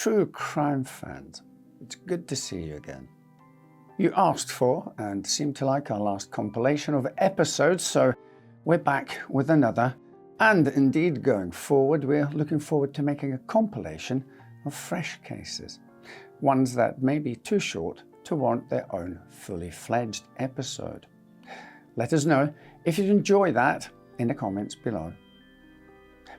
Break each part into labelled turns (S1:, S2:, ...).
S1: true crime fans, it's good to see you again. You asked for and seemed to like our last compilation of episodes, so we're back with another. And indeed, going forward, we're looking forward to making a compilation of fresh cases, ones that may be too short to warrant their own fully fledged episode. Let us know if you enjoy that in the comments below.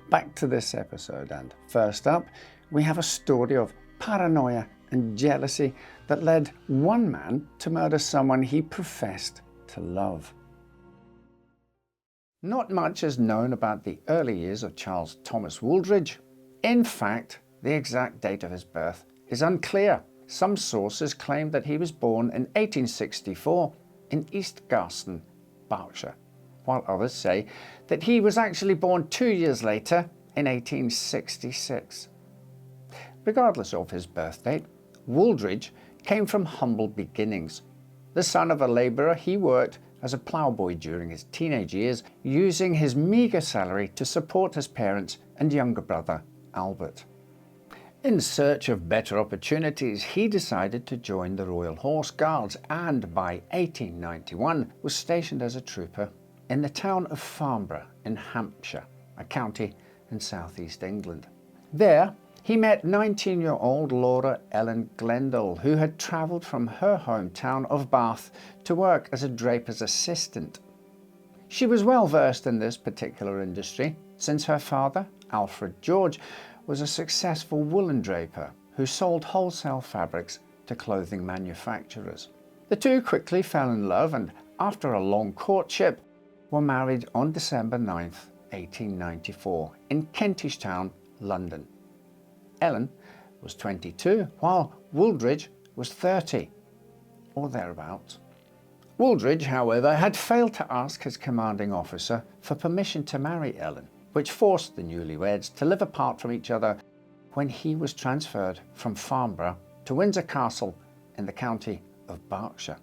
S1: Back to this episode, and first up, we have a story of paranoia and jealousy that led one man to murder someone he professed to love. Not much is known about the early years of Charles Thomas Wooldridge. In fact, the exact date of his birth is unclear. Some sources claim that he was born in 1864 in East Garston, Berkshire, while others say that he was actually born 2 years later in 1866. Regardless of his birth date, Wooldridge came from humble beginnings. The son of a labourer, he worked as a ploughboy during his teenage years, using his meagre salary to support his parents and younger brother, Albert. In search of better opportunities, he decided to join the Royal Horse Guards and by 1891 was stationed as a trooper in the town of Farnborough in Hampshire, a county in southeast England. There, he met 19-year-old Laura Ellen Glendale, who had travelled from her hometown of Bath to work as a draper's assistant. She was well versed in this particular industry, since her father, Alfred George, was a successful woolen draper who sold wholesale fabrics to clothing manufacturers. The two quickly fell in love and, after a long courtship, were married on December 9th, 1894 in Kentish Town, London. Ellen was 22, while Wooldridge was 30, or thereabouts. Wooldridge, however, had failed to ask his commanding officer for permission to marry Ellen, which forced the newlyweds to live apart from each other when he was transferred from Farnborough to Windsor Castle in the county of Berkshire.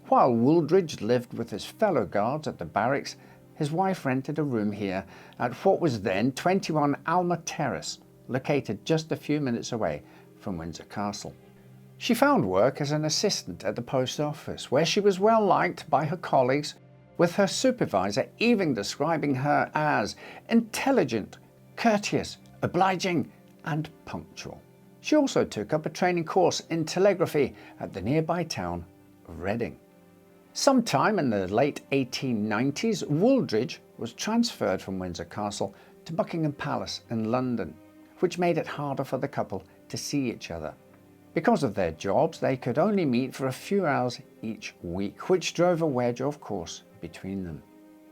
S1: While Wooldridge lived with his fellow guards at the barracks, his wife rented a room here at what was then 21 Alma Terrace, located just a few minutes away from Windsor Castle. She found work as an assistant at the post office, where she was well liked by her colleagues, with her supervisor even describing her as intelligent, courteous, obliging, and punctual. She also took up a training course in telegraphy at the nearby town of Reading. Sometime in the late 1890s, Wooldridge was transferred from Windsor Castle to Buckingham Palace in London, which made it harder for the couple to see each other. Because of their jobs, they could only meet for a few hours each week, which drove a wedge, of course, between them.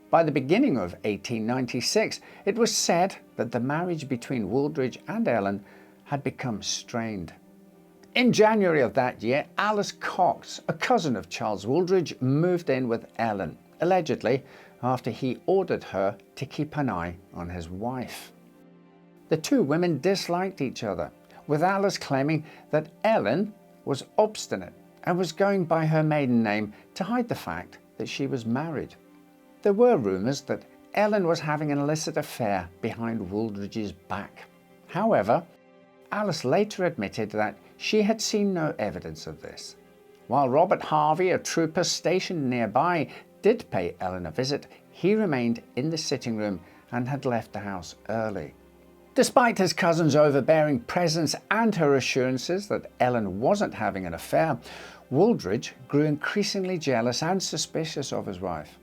S1: By the beginning of 1896, it was said that the marriage between Wooldridge and Ellen had become strained. In January of that year, Alice Cox, a cousin of Charles Wooldridge, moved in with Ellen, allegedly after he ordered her to keep an eye on his wife. The two women disliked each other, with Alice claiming that Ellen was obstinate and was going by her maiden name to hide the fact that she was married. There were rumours that Ellen was having an illicit affair behind Wooldridge's back. However, Alice later admitted that she had seen no evidence of this. While Robert Harvey, a trooper stationed nearby, did pay Ellen a visit, he remained in the sitting room and had left the house early. Despite his cousin's overbearing presence and her assurances that Ellen wasn't having an affair, Wooldridge grew increasingly jealous and suspicious of his wife.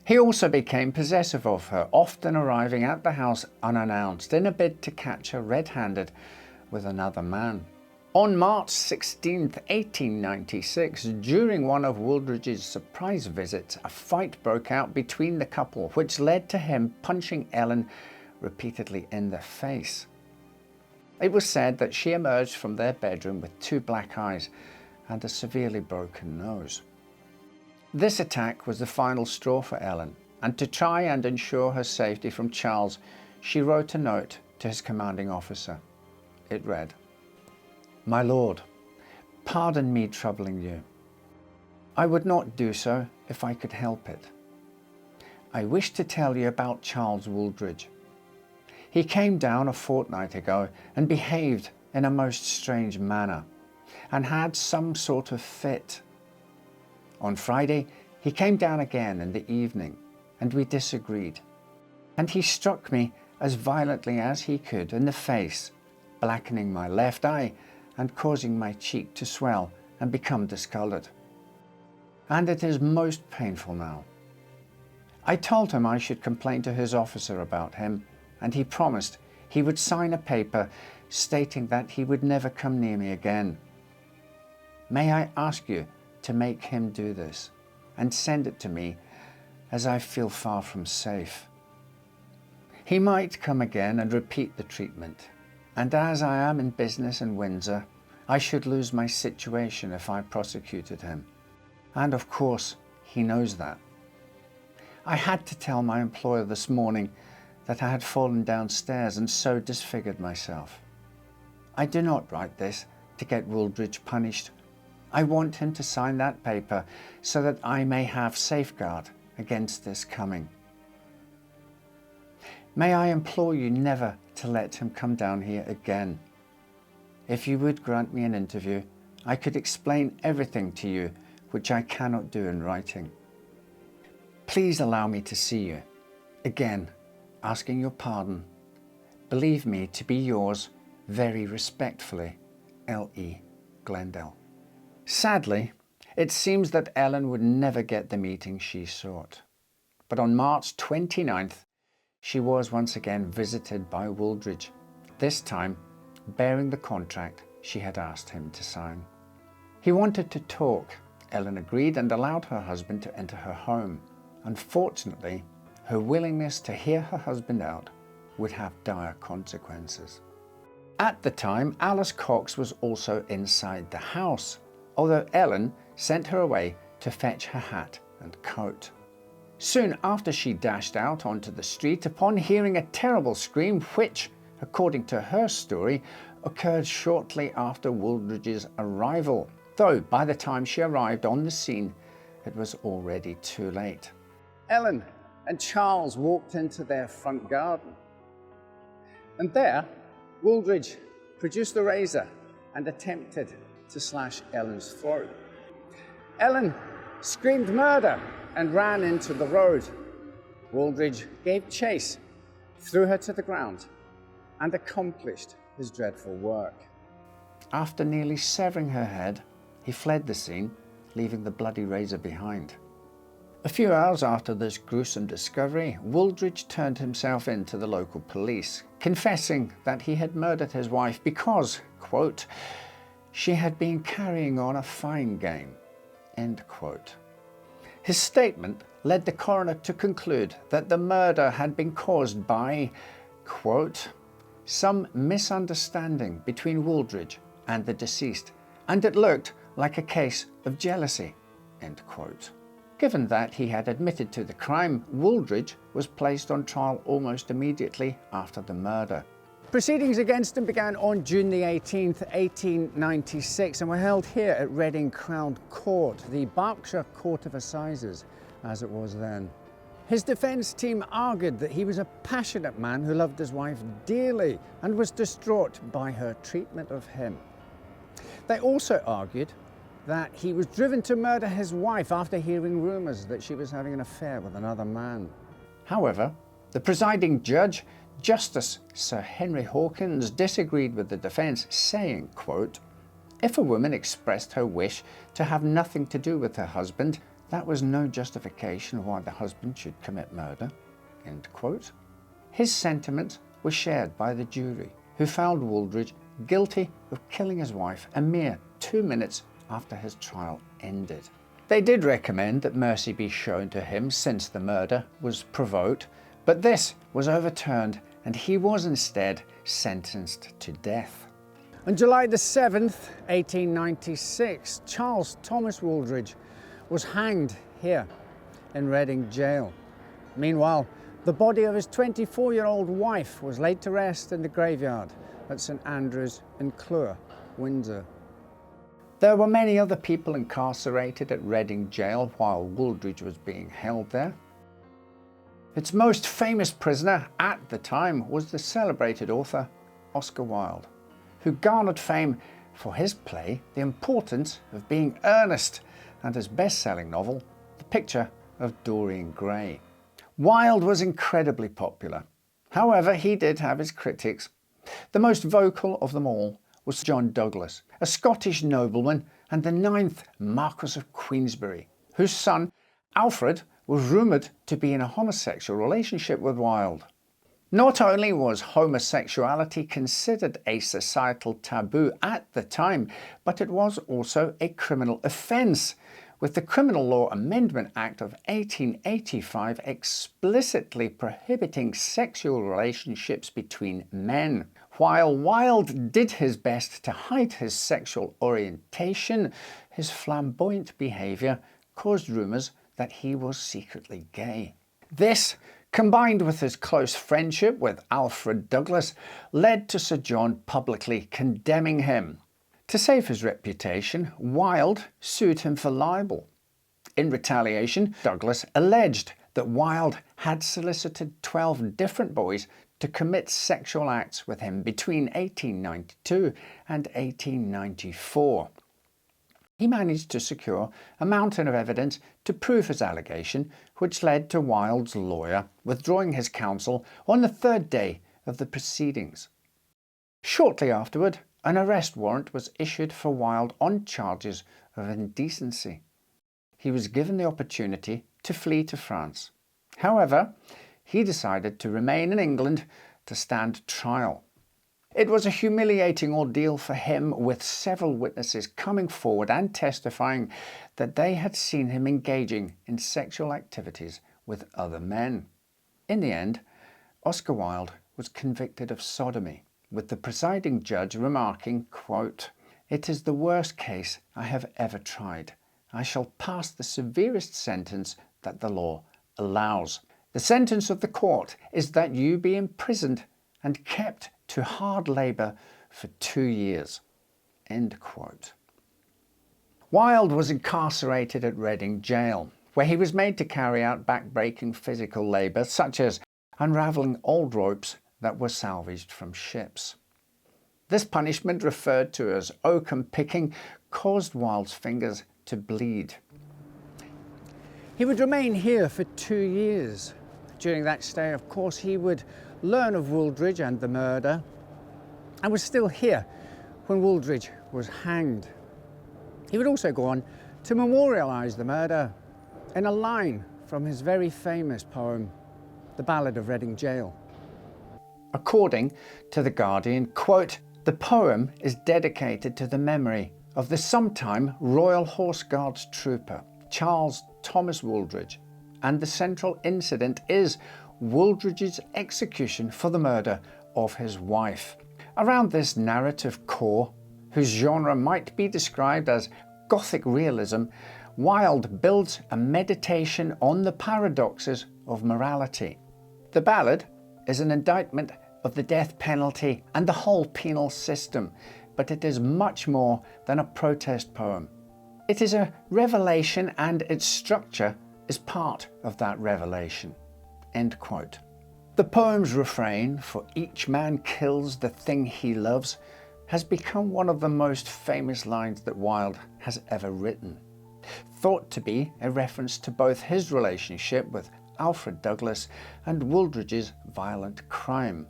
S1: He also became possessive of her, often arriving at the house unannounced in a bid to catch her red-handed with another man. On March 16, 1896, during one of Wooldridge's surprise visits, a fight broke out between the couple, which led to him punching Ellen repeatedly in the face. It was said that she emerged from their bedroom with 2 black eyes and a severely broken nose. This attack was the final straw for Ellen, and to try and ensure her safety from Charles, she wrote a note to his commanding officer. It read, "My lord, pardon me troubling you. I would not do so if I could help it. I wish to tell you about Charles Wooldridge. He came down a fortnight ago and behaved in a most strange manner and had some sort of fit. On Friday, he came down again in the evening and we disagreed. And he struck me as violently as he could in the face, blackening my left eye and causing my cheek to swell and become discoloured. And it is most painful now. I told him I should complain to his officer about him, and he promised he would sign a paper stating that he would never come near me again. May I ask you to make him do this and send it to me, as I feel far from safe. He might come again and repeat the treatment, and as I am in business in Windsor, I should lose my situation if I prosecuted him. And of course, he knows that. I had to tell my employer this morning that I had fallen downstairs and so disfigured myself. I do not write this to get Wooldridge punished. I want him to sign that paper so that I may have safeguard against this coming. May I implore you never to let him come down here again. If you would grant me an interview, I could explain everything to you which I cannot do in writing. Please allow me to see you. Again, asking your pardon. Believe me to be yours very respectfully, L.E. Glendale. Sadly, it seems that Ellen would never get the meeting she sought. But on March 29th, she was once again visited by Wooldridge, this time bearing the contract she had asked him to sign. He wanted to talk. Ellen agreed and allowed her husband to enter her home. Unfortunately, her willingness to hear her husband out would have dire consequences. At the time, Alice Cox was also inside the house, although Ellen sent her away to fetch her hat and coat. Soon after, she dashed out onto the street upon hearing a terrible scream which, according to her story, occurred shortly after Wooldridge's arrival, though by the time she arrived on the scene, it was already too late. Ellen and Charles walked into their front garden, and there Wooldridge produced a razor and attempted to slash Ellen's throat. Ellen screamed murder and ran into the road. Wooldridge gave chase, threw her to the ground, and accomplished his dreadful work. After nearly severing her head, he fled the scene, leaving the bloody razor behind. A few hours after this gruesome discovery, Wooldridge turned himself in to the local police, confessing that he had murdered his wife because, quote, she had been carrying on a fine game, end quote. His statement led the coroner to conclude that the murder had been caused by, quote, some misunderstanding between Wooldridge and the deceased, and it looked like a case of jealousy, end quote. Given that he had admitted to the crime, Wooldridge was placed on trial almost immediately after the murder. Proceedings against him began on June the 18th, 1896, and were held here at Reading Crown Court, the Berkshire Court of Assizes, as it was then. His defence team argued that he was a passionate man who loved his wife dearly and was distraught by her treatment of him. They also argued that he was driven to murder his wife after hearing rumours that she was having an affair with another man. However, the presiding judge, Justice Sir Henry Hawkins, disagreed with the defence, saying, quote, if a woman expressed her wish to have nothing to do with her husband, that was no justification why the husband should commit murder, end quote. His sentiments were shared by the jury, who found Wooldridge guilty of killing his wife a mere 2 minutes after his trial ended. They did recommend that mercy be shown to him since the murder was provoked, but this was overturned and he was instead sentenced to death. On July the 7th, 1896, Charles Thomas Wooldridge was hanged here in Reading Jail. Meanwhile, the body of his 24-year-old wife was laid to rest in the graveyard at St Andrew's in Clwyd, Windsor. There were many other people incarcerated at Reading Jail while Wooldridge was being held there. Its most famous prisoner at the time was the celebrated author Oscar Wilde, who garnered fame for his play The Importance of Being Earnest and his best-selling novel The Picture of Dorian Gray. Wilde was incredibly popular. However, he did have his critics. The most vocal of them all was John Douglas, a Scottish nobleman and the 9th Marquess of Queensberry, whose son, Alfred, was rumoured to be in a homosexual relationship with Wilde. Not only was homosexuality considered a societal taboo at the time, but it was also a criminal offence, with the Criminal Law Amendment Act of 1885 explicitly prohibiting sexual relationships between men. While Wilde did his best to hide his sexual orientation, his flamboyant behaviour caused rumours that he was secretly gay. This, combined with his close friendship with Alfred Douglas, led to Sir John publicly condemning him. To save his reputation, Wilde sued him for libel. In retaliation, Douglas alleged that Wilde had solicited 12 different boys to commit sexual acts with him between 1892 and 1894. He managed to secure a mountain of evidence to prove his allegation, which led to Wilde's lawyer withdrawing his counsel on the 3rd day of the proceedings. Shortly afterward, an arrest warrant was issued for Wilde on charges of indecency. He was given the opportunity to flee to France. However, he decided to remain in England to stand trial. It was a humiliating ordeal for him, with several witnesses coming forward and testifying that they had seen him engaging in sexual activities with other men. In the end, Oscar Wilde was convicted of sodomy, with the presiding judge remarking, quote, "It is the worst case I have ever tried. I shall pass the severest sentence that the law allows. The sentence of the court is that you be imprisoned and kept to hard labour for 2 years." End quote. Wilde was incarcerated at Reading Jail, where he was made to carry out back-breaking physical labour, such as unravelling old ropes that were salvaged from ships. This punishment, referred to as oakum picking, caused Wilde's fingers to bleed. He would remain here for 2 years. During that stay, of course, he would learn of Wooldridge and the murder, and was still here when Wooldridge was hanged. He would also go on to memorialise the murder in a line from his very famous poem, The Ballad of Reading Jail. According to The Guardian, quote, "The poem is dedicated to the memory of the sometime Royal Horse Guards trooper, Charles Thomas Wooldridge, and the central incident is Wooldridge's execution for the murder of his wife." Around this narrative core, whose genre might be described as Gothic realism, Wilde builds a meditation on the paradoxes of morality. The ballad is an indictment of the death penalty and the whole penal system, but it is much more than a protest poem. It is a revelation, and its structure is part of that revelation. End quote. The poem's refrain, "For each man kills the thing he loves," has become one of the most famous lines that Wilde has ever written, thought to be a reference to both his relationship with Alfred Douglas and Wooldridge's violent crime.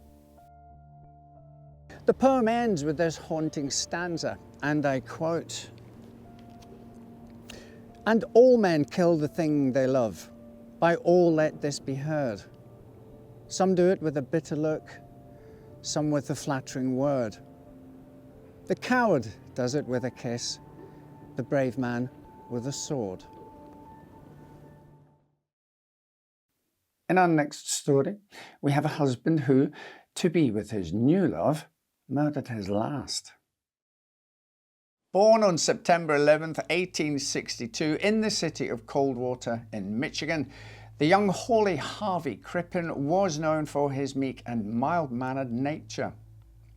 S1: The poem ends with this haunting stanza, and I quote, "And all men kill the thing they love, by all let this be heard. Some do it with a bitter look, some with a flattering word. The coward does it with a kiss, the brave man with a sword." In our next story, we have a husband who, to be with his new love, murdered his last. Born on September 11th, 1862, in the city of Coldwater in Michigan, the young Hawley Harvey Crippen was known for his meek and mild-mannered nature.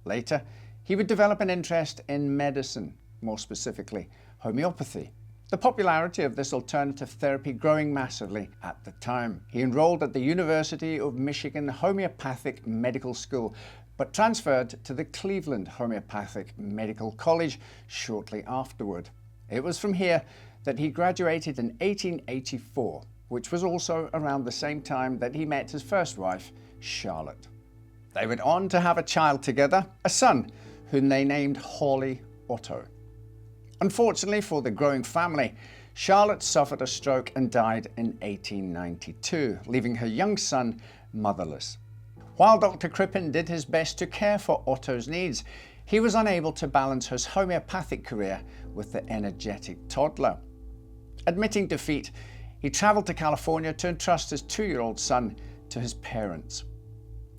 S1: Later, he would develop an interest in medicine, more specifically homeopathy, the popularity of this alternative therapy growing massively at the time. He enrolled at the University of Michigan Homeopathic Medical School, but transferred to the Cleveland Homeopathic Medical College shortly afterward. It was from here that he graduated in 1884, which was also around the same time that he met his first wife, Charlotte. They went on to have a child together, a son, whom they named Hawley Otto. Unfortunately for the growing family, Charlotte suffered a stroke and died in 1892, leaving her young son motherless. While Dr. Crippen did his best to care for Otto's needs, he was unable to balance his homeopathic career with the energetic toddler. Admitting defeat, he travelled to California to entrust his 2-year-old son to his parents.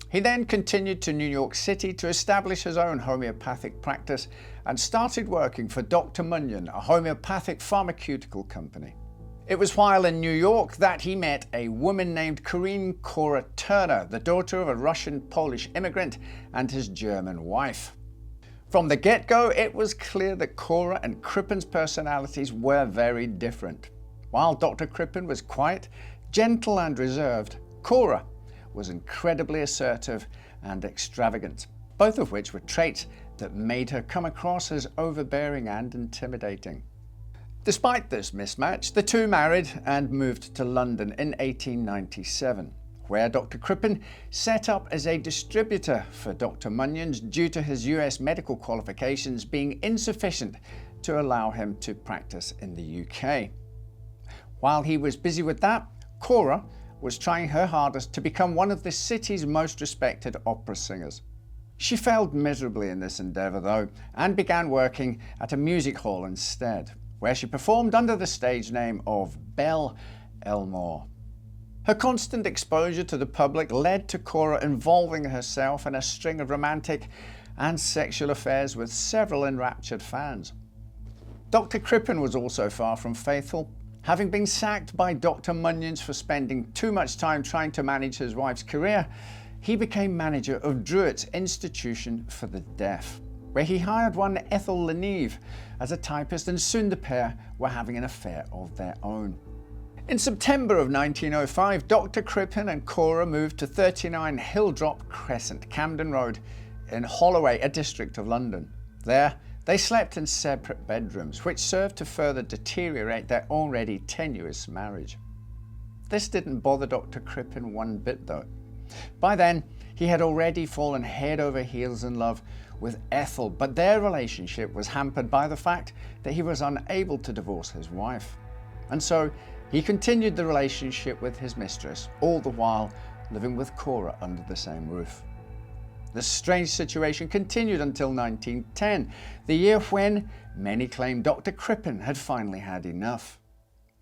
S1: He then continued to New York City to establish his own homeopathic practice and started working for Dr. Munyon, a homeopathic pharmaceutical company. It was while in New York that he met a woman named Cora Turner, the daughter of a Russian-Polish immigrant and his German wife. From the get-go, it was clear that Cora and Crippen's personalities were very different. While Dr. Crippen was quiet, gentle and reserved, Cora was incredibly assertive and extravagant, both of which were traits that made her come across as overbearing and intimidating. Despite this mismatch, the two married and moved to London in 1897, where Dr. Crippen set up as a distributor for Dr. Munyon's due to his US medical qualifications being insufficient to allow him to practice in the UK. While he was busy with that, Cora was trying her hardest to become one of the city's most respected opera singers. She failed miserably in this endeavour though, and began working at a music hall instead, where she performed under the stage name of Belle Elmore. Her constant exposure to the public led to Cora involving herself in a string of romantic and sexual affairs with several enraptured fans. Dr. Crippen was also far from faithful. Having been sacked by Dr. Munyon's for spending too much time trying to manage his wife's career, he became manager of Druitt's Institution for the Deaf, where he hired one Ethel Leneve as a typist, and soon the pair were having an affair of their own. In September of 1905, Dr. Crippen and Cora moved to 39 Hilldrop Crescent, Camden Road in Holloway, a district of London. There, they slept in separate bedrooms, which served to further deteriorate their already tenuous marriage. This didn't bother Dr. Crippen one bit though. By then, he had already fallen head over heels in love with Ethel, but their relationship was hampered by the fact that he was unable to divorce his wife. And so, he continued the relationship with his mistress, all the while living with Cora under the same roof. This strange situation continued until 1910, the year when many claimed Dr. Crippen had finally had enough.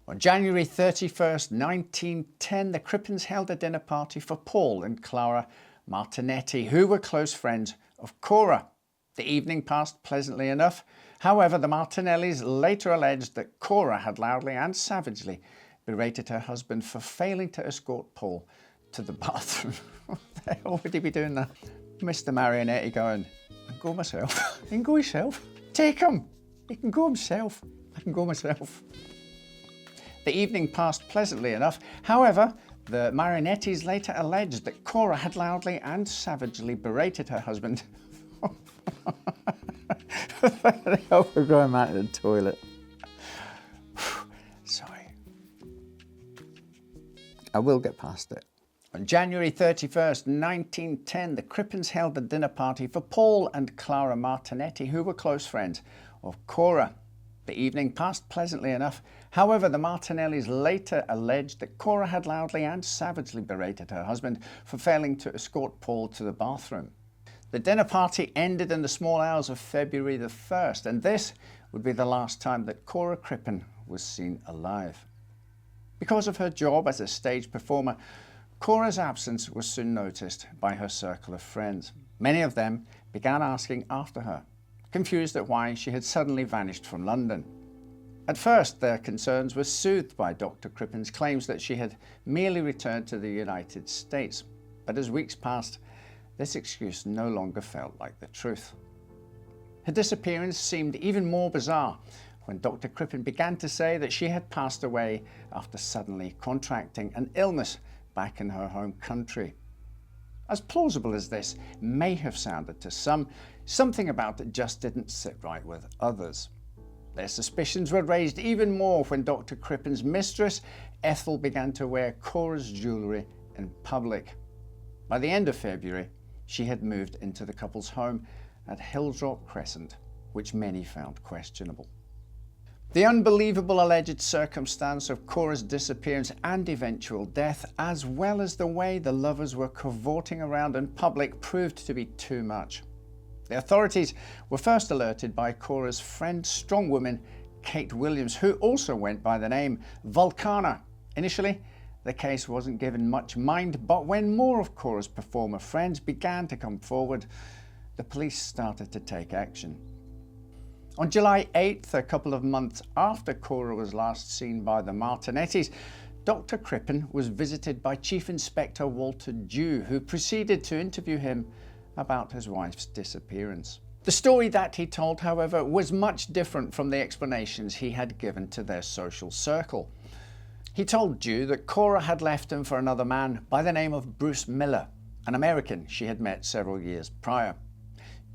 S1: On January 31st, 1910, the Crippens held a dinner party for Paul and Clara Martinetti, who were close friends of Cora. The evening passed pleasantly enough. However, the Martinellis later alleged that Cora had loudly and savagely berated her husband for failing to escort Paul to the bathroom. They already be doing that. Mr. Marionetti going, I can go myself. He can go himself. Take him. He can go himself. I can go myself. The evening passed pleasantly enough. However, the Marionettis later alleged that Cora had loudly and savagely berated her husband. The overgrown man in the toilet. Sorry. I will get past it. On January 31st, 1910, the Crippens held a dinner party for Paul and Clara Martinetti, who were close friends of Cora. The evening passed pleasantly enough. However, the Martinellis later alleged that Cora had loudly and savagely berated her husband for failing to escort Paul to the bathroom. The dinner party ended in the small hours of February the 1st, and this would be the last time that Cora Crippen was seen alive. Because of her job as a stage performer, Cora's absence was soon noticed by her circle of friends. Many of them began asking after her, confused at why she had suddenly vanished from London. At first, their concerns were soothed by Dr. Crippen's claims that she had merely returned to the United States. But as weeks passed, this excuse no longer felt like the truth. Her disappearance seemed even more bizarre when Dr. Crippen began to say that she had passed away after suddenly contracting an illness back in her home country. As plausible as this may have sounded to some, something about it just didn't sit right with others. Their suspicions were raised even more when Dr. Crippen's mistress, Ethel, began to wear Cora's jewellery in public. By the end of February, she had moved into the couple's home at Hilltop Crescent, which many found questionable. The unbelievable alleged circumstance of Cora's disappearance and eventual death, as well as the way the lovers were cavorting around in public, proved to be too much. The authorities were first alerted by Cora's friend, strongwoman Kate Williams, who also went by the name Vulcana. Initially, the case wasn't given much mind, but when more of Cora's performer friends began to come forward, the police started to take action. On July 8th, a couple of months after Cora was last seen by the Martinettis, Dr. Crippen was visited by Chief Inspector Walter Dew, who proceeded to interview him about his wife's disappearance. The story that he told, however, was much different from the explanations he had given to their social circle. He told Dew that Cora had left him for another man by the name of Bruce Miller, an American she had met several years prior.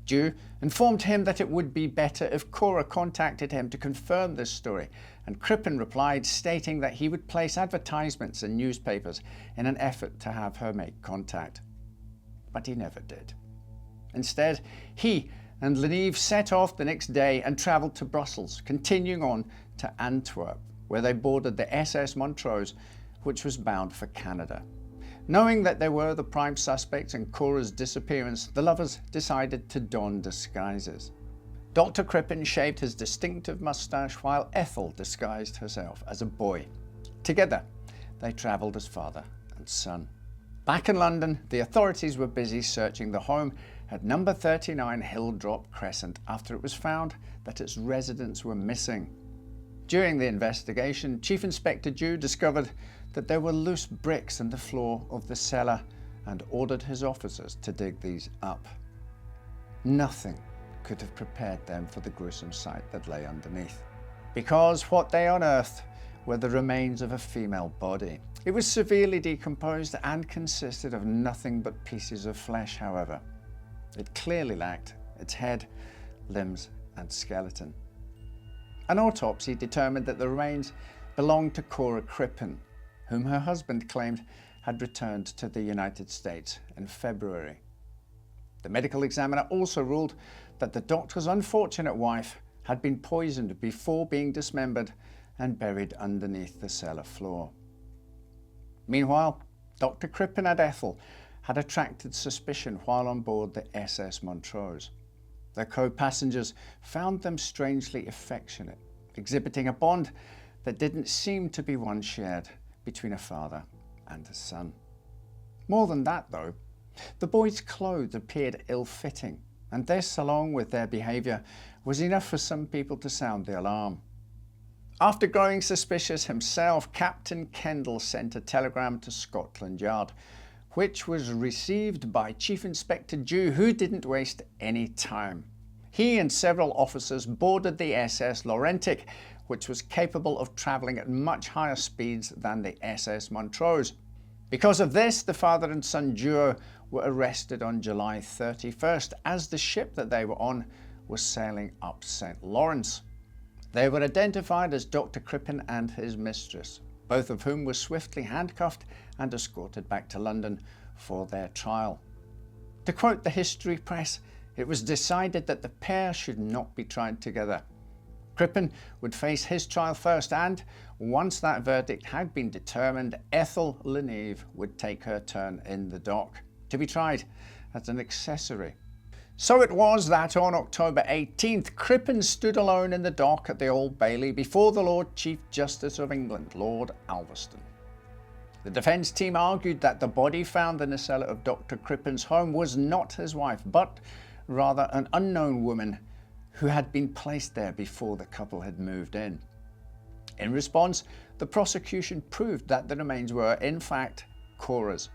S1: Dew informed him that it would be better if Cora contacted him to confirm this story, and Crippen replied, stating that he would place advertisements in newspapers in an effort to have her make contact. But he never did. Instead, he and Leneve set off the next day and travelled to Brussels, continuing on to Antwerp, where they boarded the SS Montrose, which was bound for Canada. Knowing that they were the prime suspects in Cora's disappearance, the lovers decided to don disguises. Dr. Crippen shaved his distinctive moustache while Ethel disguised herself as a boy. Together, they travelled as father and son. Back in London, the authorities were busy searching the home at number 39 Hilltop Crescent after it was found that its residents were missing. During the investigation, Chief Inspector Dew discovered that there were loose bricks in the floor of the cellar and ordered his officers to dig these up. Nothing could have prepared them for the gruesome sight that lay underneath, because what they unearthed were the remains of a female body. It was severely decomposed and consisted of nothing but pieces of flesh, however. It clearly lacked its head, limbs, and skeleton. An autopsy determined that the remains belonged to Cora Crippen, whom her husband claimed had returned to the United States in February. The medical examiner also ruled that the doctor's unfortunate wife had been poisoned before being dismembered and buried underneath the cellar floor. Meanwhile, Dr. Crippen and Ethel had attracted suspicion while on board the SS Montrose. Their co-passengers found them strangely affectionate, exhibiting a bond that didn't seem to be one shared between a father and a son. More than that, though, the boys' clothes appeared ill-fitting, and this, along with their behaviour, was enough for some people to sound the alarm. After growing suspicious himself, Captain Kendall sent a telegram to Scotland Yard, which was received by Chief Inspector Dew, who didn't waste any time. He and several officers boarded the SS Laurentic, which was capable of travelling at much higher speeds than the SS Montrose. Because of this, the father and son duo were arrested on July 31st as the ship that they were on was sailing up St. Lawrence. They were identified as Dr. Crippen and his mistress, both of whom were swiftly handcuffed and escorted back to London for their trial. To quote the history press, it was decided that the pair should not be tried together. Crippen would face his trial first, and once that verdict had been determined, Ethel Leneve would take her turn in the dock, to be tried as an accessory. So it was that on October 18th, Crippen stood alone in the dock at the Old Bailey before the Lord Chief Justice of England, Lord Alveston. The defence team argued that the body found in the cellar of Dr. Crippen's home was not his wife, but rather an unknown woman who had been placed there before the couple had moved in. In response, the prosecution proved that the remains were, in fact, Cora's.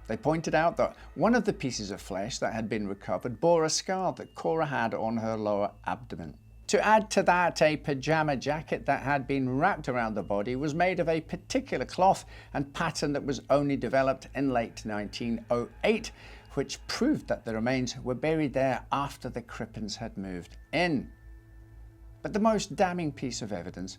S1: They pointed out that one of the pieces of flesh that had been recovered bore a scar that Cora had on her lower abdomen. To add to that, a pyjama jacket that had been wrapped around the body was made of a particular cloth and pattern that was only developed in late 1908, which proved that the remains were buried there after the Crippens had moved in. But the most damning piece of evidence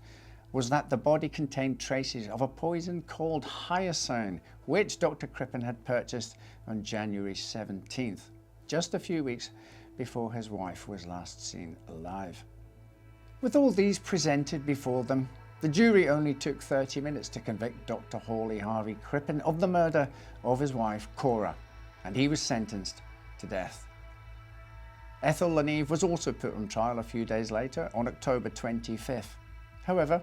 S1: was that the body contained traces of a poison called hyoscine, which Dr. Crippen had purchased on January 17th, just a few weeks before his wife was last seen alive. With all these presented before them, the jury only took 30 minutes to convict Dr. Hawley Harvey Crippen of the murder of his wife Cora, and he was sentenced to death. Ethel Lanieve was also put on trial a few days later on October 25th. However,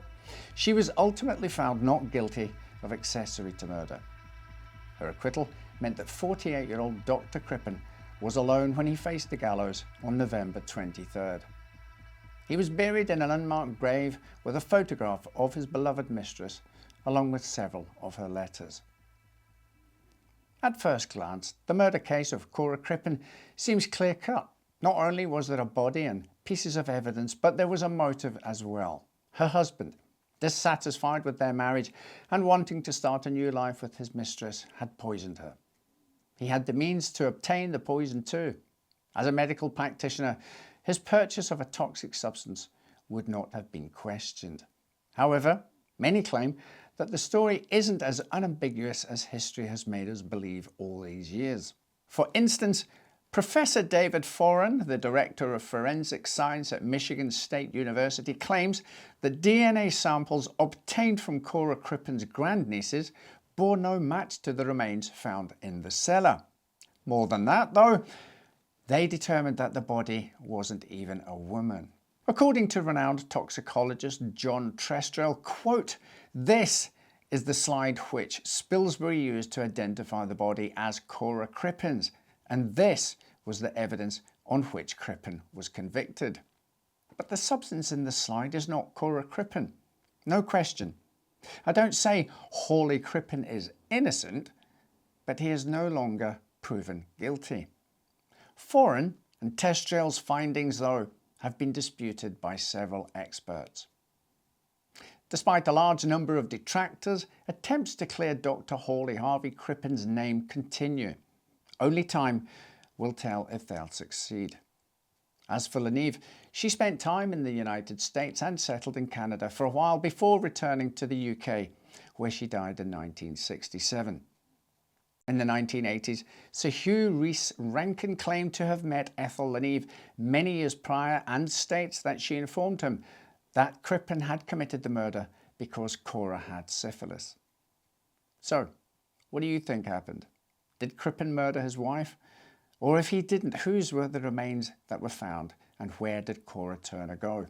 S1: she was ultimately found not guilty of accessory to murder. Her acquittal meant that 48-year-old Dr. Crippen was alone when he faced the gallows on November 23rd. He was buried in an unmarked grave with a photograph of his beloved mistress, along with several of her letters. At first glance, the murder case of Cora Crippen seems clear-cut. Not only was there a body and pieces of evidence, but there was a motive as well. Her husband, dissatisfied with their marriage and wanting to start a new life with his mistress, had poisoned her. He had the means to obtain the poison too. As a medical practitioner, his purchase of a toxic substance would not have been questioned. However, many claim that the story isn't as unambiguous as history has made us believe all these years. For instance, Professor David Foran, the Director of Forensic Science at Michigan State University, claims that DNA samples obtained from Cora Crippen's grandnieces bore no match to the remains found in the cellar. More than that, though, they determined that the body wasn't even a woman. According to renowned toxicologist John Trestrell, quote, "This is the slide which Spilsbury used to identify the body as Cora Crippen's, and this was the evidence on which Crippen was convicted." But the substance in the slide is not Cora Crippen. No question. I don't say Hawley Crippen is innocent, but he is no longer proven guilty. Foran and Trestrell's findings, though, have been disputed by several experts. Despite a large number of detractors, attempts to clear Dr. Hawley Harvey Crippen's name continue. Only time will tell if they'll succeed. As for Lanieve, she spent time in the United States and settled in Canada for a while before returning to the UK, where she died in 1967. In the 1980s, Sir Hugh Rees Rankin claimed to have met Ethel Lanieve many years prior and states that she informed him that Crippen had committed the murder because Cora had syphilis. So, what do you think happened? Did Crippen murder his wife? Or if he didn't, whose were the remains that were found, and where did Cora Turner go?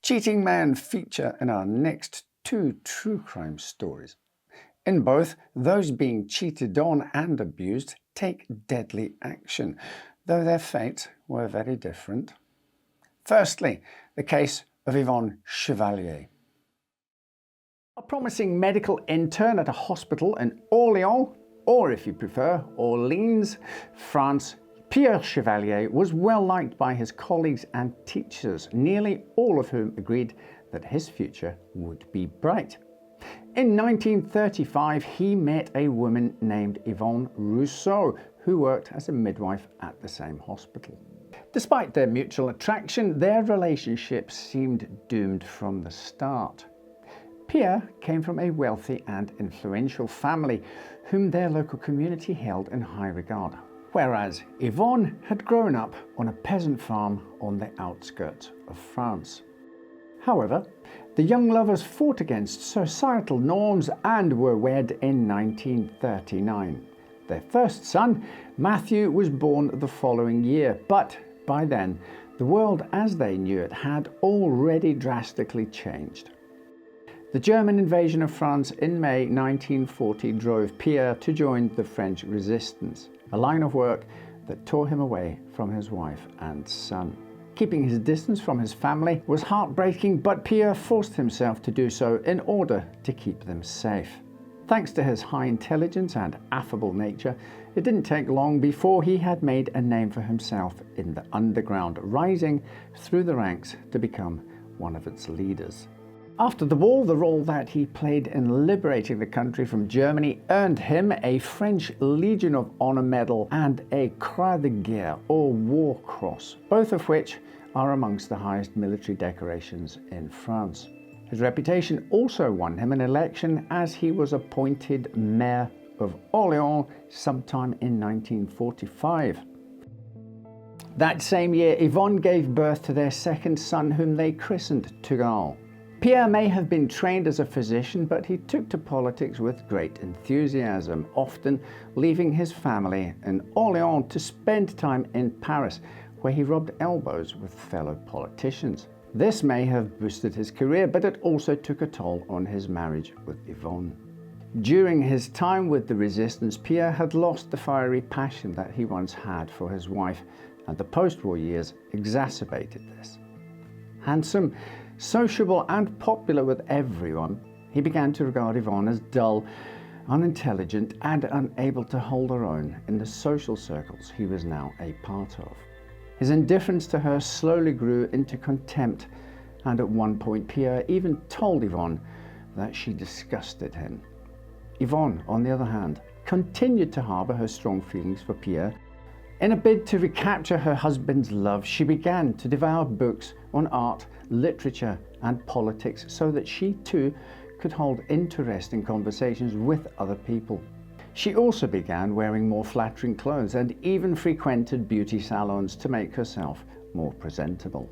S1: Cheating men feature in our next two true crime stories. In both, those being cheated on and abused take deadly action, though their fates were very different. Firstly, the case of Yvonne Chevallier. A promising medical intern at a hospital in Orléans, or if you prefer, Orleans, France, Pierre Chevallier was well liked by his colleagues and teachers, nearly all of whom agreed that his future would be bright. In 1935, he met a woman named Yvonne Rousseau, who worked as a midwife at the same hospital. Despite their mutual attraction, their relationship seemed doomed from the start. Pierre came from a wealthy and influential family, whom their local community held in high regard, whereas Yvonne had grown up on a peasant farm on the outskirts of France. However, the young lovers fought against societal norms and were wed in 1939. Their first son, Matthew, was born the following year, but by then, the world as they knew it had already drastically changed. The German invasion of France in May 1940 drove Pierre to join the French resistance, a line of work that tore him away from his wife and son. Keeping his distance from his family was heartbreaking, but Pierre forced himself to do so in order to keep them safe. Thanks to his high intelligence and affable nature, it didn't take long before he had made a name for himself in the underground, rising through the ranks to become one of its leaders. After the war, the role that he played in liberating the country from Germany earned him a French Legion of Honor Medal and a Croix de Guerre, or War Cross, both of which are amongst the highest military decorations in France. His reputation also won him an election, as he was appointed Mayor of Orléans sometime in 1945. That same year, Yvonne gave birth to their second son, whom they christened Turgot. Pierre may have been trained as a physician, but he took to politics with great enthusiasm, often leaving his family in Orléans to spend time in Paris, where he rubbed elbows with fellow politicians. This may have boosted his career, but it also took a toll on his marriage with Yvonne. During his time with the resistance, Pierre had lost the fiery passion that he once had for his wife, and the post-war years exacerbated this. Handsome, sociable and popular with everyone, he began to regard Yvonne as dull, unintelligent and unable to hold her own in the social circles he was now a part of. His indifference to her slowly grew into contempt, and at one point Pierre even told Yvonne that she disgusted him. Yvonne, on the other hand, continued to harbour her strong feelings for Pierre. In a bid to recapture her husband's love, she began to devour books on art, literature and politics so that she too could hold interesting conversations with other people. She also began wearing more flattering clothes and even frequented beauty salons to make herself more presentable.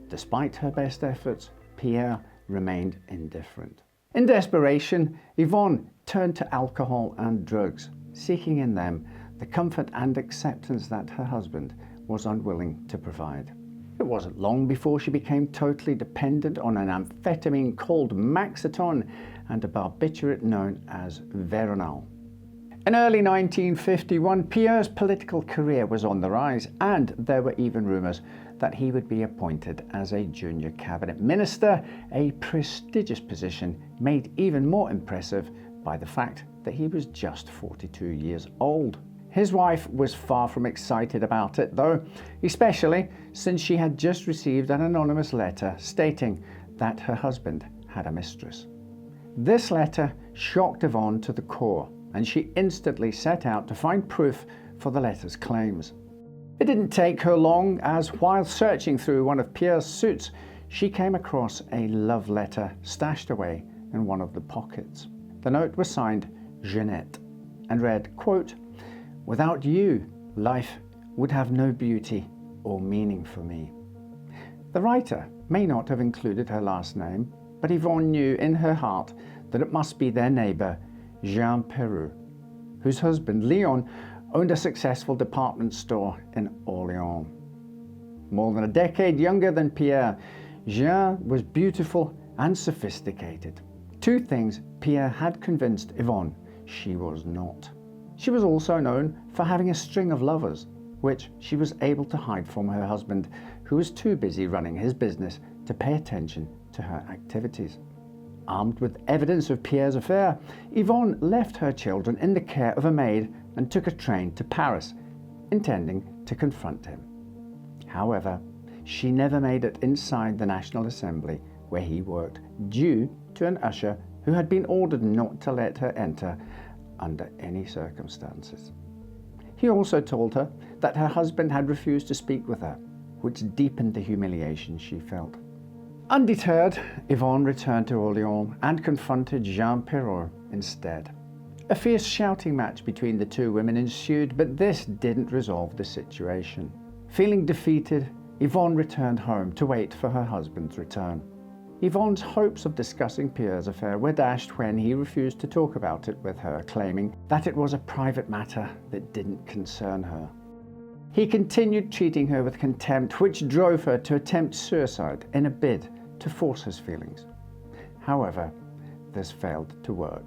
S1: Despite her best efforts, Pierre remained indifferent. In desperation, Yvonne turned to alcohol and drugs, seeking in them the comfort and acceptance that her husband was unwilling to provide. It wasn't long before she became totally dependent on an amphetamine called Maxiton and a barbiturate known as Veronal. In early 1951, Pierre's political career was on the rise, and there were even rumours that he would be appointed as a junior cabinet minister, a prestigious position made even more impressive by the fact that he was just 42 years old. His wife was far from excited about it, though, especially since she had just received an anonymous letter stating that her husband had a mistress. This letter shocked Yvonne to the core, and she instantly set out to find proof for the letter's claims. It didn't take her long, as while searching through one of Pierre's suits, she came across a love letter stashed away in one of the pockets. The note was signed Jeanette and read, quote, "Without you, life would have no beauty or meaning for me." The writer may not have included her last name, but Yvonne knew in her heart that it must be their neighbour, Jean Perreux, whose husband, Leon, owned a successful department store in Orléans. More than a decade younger than Pierre, Jean was beautiful and sophisticated. Two things Pierre had convinced Yvonne she was not. She was also known for having a string of lovers, which she was able to hide from her husband, who was too busy running his business to pay attention to her activities. Armed with evidence of Pierre's affair, Yvonne left her children in the care of a maid and took a train to Paris, intending to confront him. However, she never made it inside the National Assembly where he worked, due to an usher who had been ordered not to let her enter under any circumstances. He also told her that her husband had refused to speak with her, which deepened the humiliation she felt. Undeterred, Yvonne returned to Orléans and confronted Jean Perreux instead. A fierce shouting match between the two women ensued, but this didn't resolve the situation. Feeling defeated, Yvonne returned home to wait for her husband's return. Yvonne's hopes of discussing Pierre's affair were dashed when he refused to talk about it with her, claiming that it was a private matter that didn't concern her. He continued treating her with contempt, which drove her to attempt suicide in a bid to force his feelings. However, this failed to work.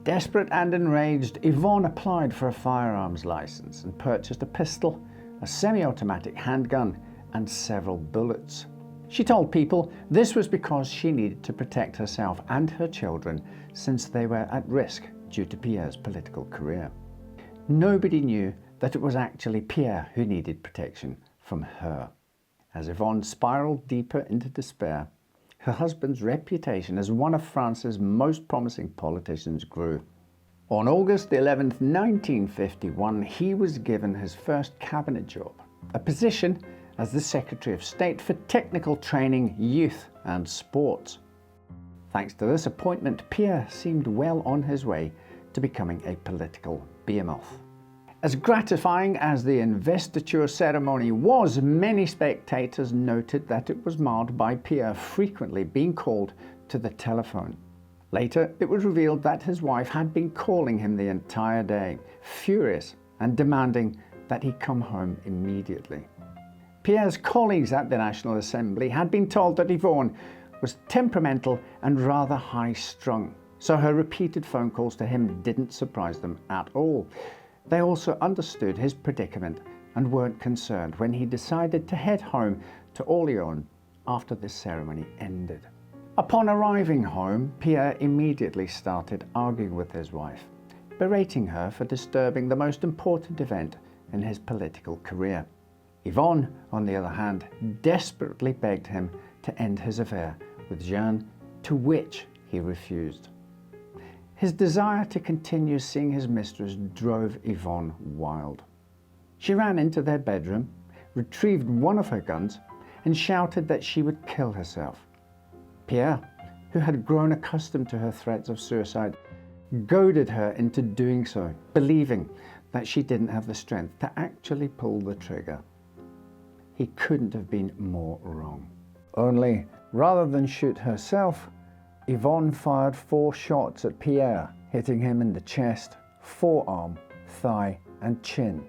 S1: Desperate and enraged, Yvonne applied for a firearms license and purchased a pistol, a semi-automatic handgun, and several bullets. She told people this was because she needed to protect herself and her children, since they were at risk due to Pierre's political career. Nobody knew that it was actually Pierre who needed protection from her. As Yvonne spiraled deeper into despair, her husband's reputation as one of France's most promising politicians grew. On August 11th, 1951, he was given his first cabinet job, a position as the Secretary of State for Technical Training, Youth and Sports. Thanks to this appointment, Pierre seemed well on his way to becoming a political behemoth. As gratifying as the investiture ceremony was, many spectators noted that it was marred by Pierre frequently being called to the telephone. Later, it was revealed that his wife had been calling him the entire day, furious and demanding that he come home immediately. Pierre's colleagues at the National Assembly had been told that Yvonne was temperamental and rather high-strung, so her repeated phone calls to him didn't surprise them at all. They also understood his predicament and weren't concerned when he decided to head home to Orléans after the ceremony ended. Upon arriving home, Pierre immediately started arguing with his wife, berating her for disturbing the most important event in his political career. Yvonne, on the other hand, desperately begged him to end his affair with Jeanne, to which he refused. His desire to continue seeing his mistress drove Yvonne wild. She ran into their bedroom, retrieved one of her guns, and shouted that she would kill herself. Pierre, who had grown accustomed to her threats of suicide, goaded her into doing so, believing that she didn't have the strength to actually pull the trigger. He couldn't have been more wrong. Only, rather than shoot herself, Yvonne fired 4 shots at Pierre, hitting him in the chest, forearm, thigh, and chin.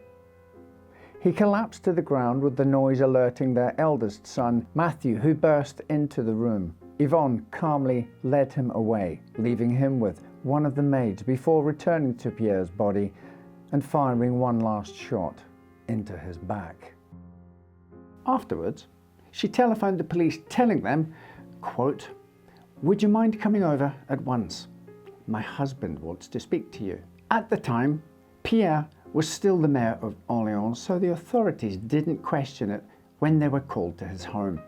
S1: He collapsed to the ground with the noise alerting their eldest son, Matthew, who burst into the room. Yvonne calmly led him away, leaving him with one of the maids before returning to Pierre's body and firing one last shot into his back. Afterwards, she telephoned the police telling them, quote, "Would you mind coming over at once? My husband wants to speak to you." At the time, Pierre was still the mayor of Orléans, so the authorities didn't question it when they were called to his home.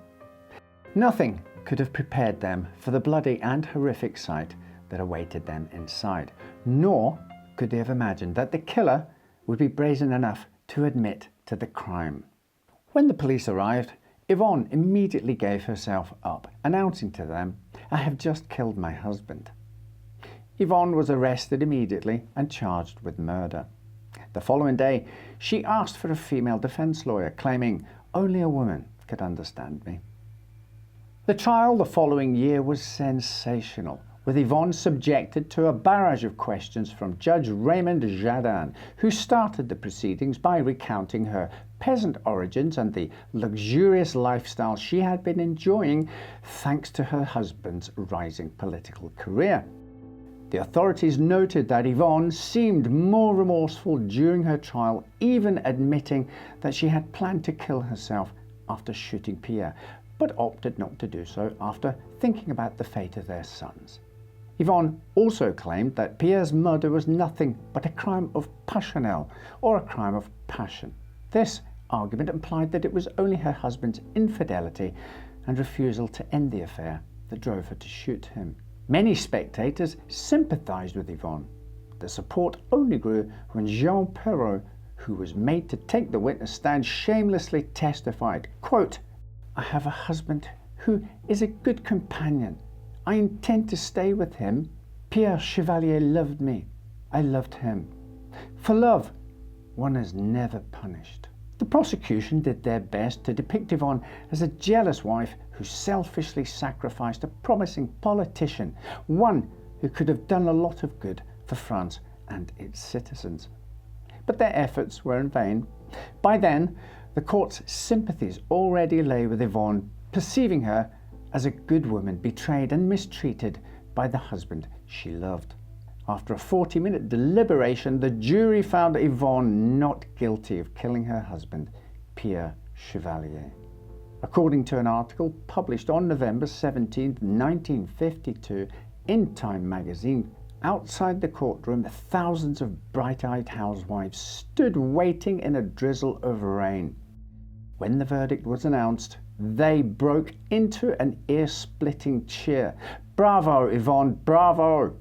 S1: Nothing could have prepared them for the bloody and horrific sight that awaited them inside, nor could they have imagined that the killer would be brazen enough to admit to the crime. When the police arrived, Yvonne immediately gave herself up, announcing to them, "I have just killed my husband." Yvonne was arrested immediately and charged with murder. The following day, she asked for a female defense lawyer, claiming, "Only a woman could understand me." The trial the following year was sensational, with Yvonne subjected to a barrage of questions from Judge Raymond Jardin, who started the proceedings by recounting her peasant origins and the luxurious lifestyle she had been enjoying thanks to her husband's rising political career. The authorities noted that Yvonne seemed more remorseful during her trial, even admitting that she had planned to kill herself after shooting Pierre, but opted not to do so after thinking about the fate of their sons. Yvonne also claimed that Pierre's murder was nothing but a crime of passionnel, or a crime of passion. This argument implied that it was only her husband's infidelity and refusal to end the affair that drove her to shoot him. Many spectators sympathized with Yvonne. The support only grew when Jean Perrault, who was made to take the witness stand, shamelessly testified, quote, "I have a husband who is a good companion. I intend to stay with him. Pierre Chevallier loved me. I loved him. For love, one is never punished." The prosecution did their best to depict Yvonne as a jealous wife who selfishly sacrificed a promising politician, one who could have done a lot of good for France and its citizens. But their efforts were in vain. By then, the court's sympathies already lay with Yvonne, perceiving her as a good woman betrayed and mistreated by the husband she loved. After a 40-minute deliberation, the jury found Yvonne not guilty of killing her husband, Pierre Chevallier. According to an article published on November 17, 1952 in Time magazine, Outside the courtroom, thousands of bright-eyed housewives stood waiting in a drizzle of rain. When the verdict was announced, they broke into an ear-splitting cheer. "Bravo, Yvonne, bravo!"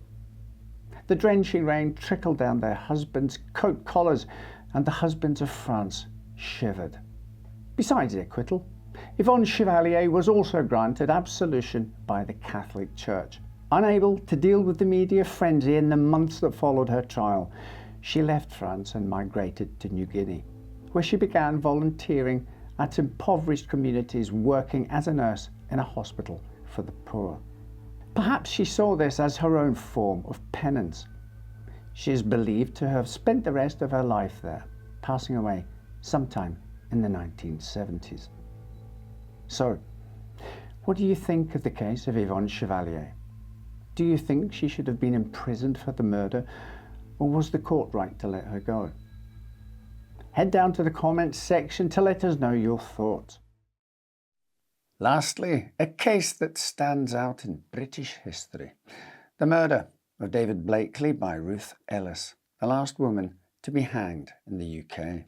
S1: The drenching rain trickled down their husbands' coat collars, and the husbands of France shivered. Besides the acquittal, Yvonne Chevallier was also granted absolution by the Catholic Church. Unable to deal with the media frenzy in the months that followed her trial, she left France and migrated to New Guinea, where she began volunteering at impoverished communities, working as a nurse in a hospital for the poor. Perhaps she saw this as her own form of penance. She is believed to have spent the rest of her life there, passing away sometime in the 1970s. So, what do you think of the case of Yvonne Chevallier? Do you think she should have been imprisoned for the murder, or was the court right to let her go? Head down to the comments section to let us know your thoughts. Lastly, a case that stands out in British history. The murder of David Blakely by Ruth Ellis, the last woman to be hanged in the UK.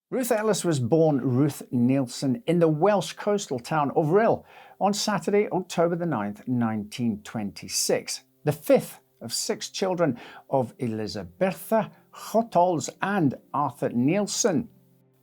S1: Ruth Ellis was born Ruth Nielsen in the Welsh coastal town of Rhyl on Saturday, October the 9th, 1926, the fifth of 6 children of Elisabetha Chotols and Arthur Nielsen.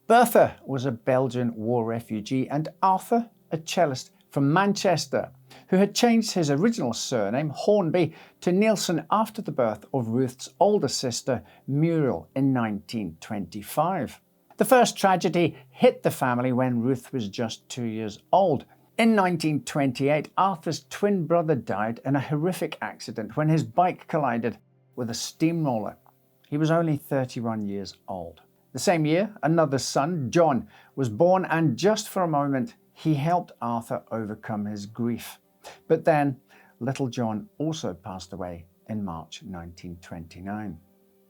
S1: Bertha was a Belgian war refugee and Arthur a cellist from Manchester, who had changed his original surname, Hornby, to Nielsen after the birth of Ruth's older sister, Muriel, in 1925. The first tragedy hit the family when Ruth was just 2 years old. In 1928, Arthur's twin brother died in a horrific accident when his bike collided with a steamroller. He was only 31 years old. The same year, another son, John, was born, and just for a moment, he helped Arthur overcome his grief. But then, little John also passed away in March 1929.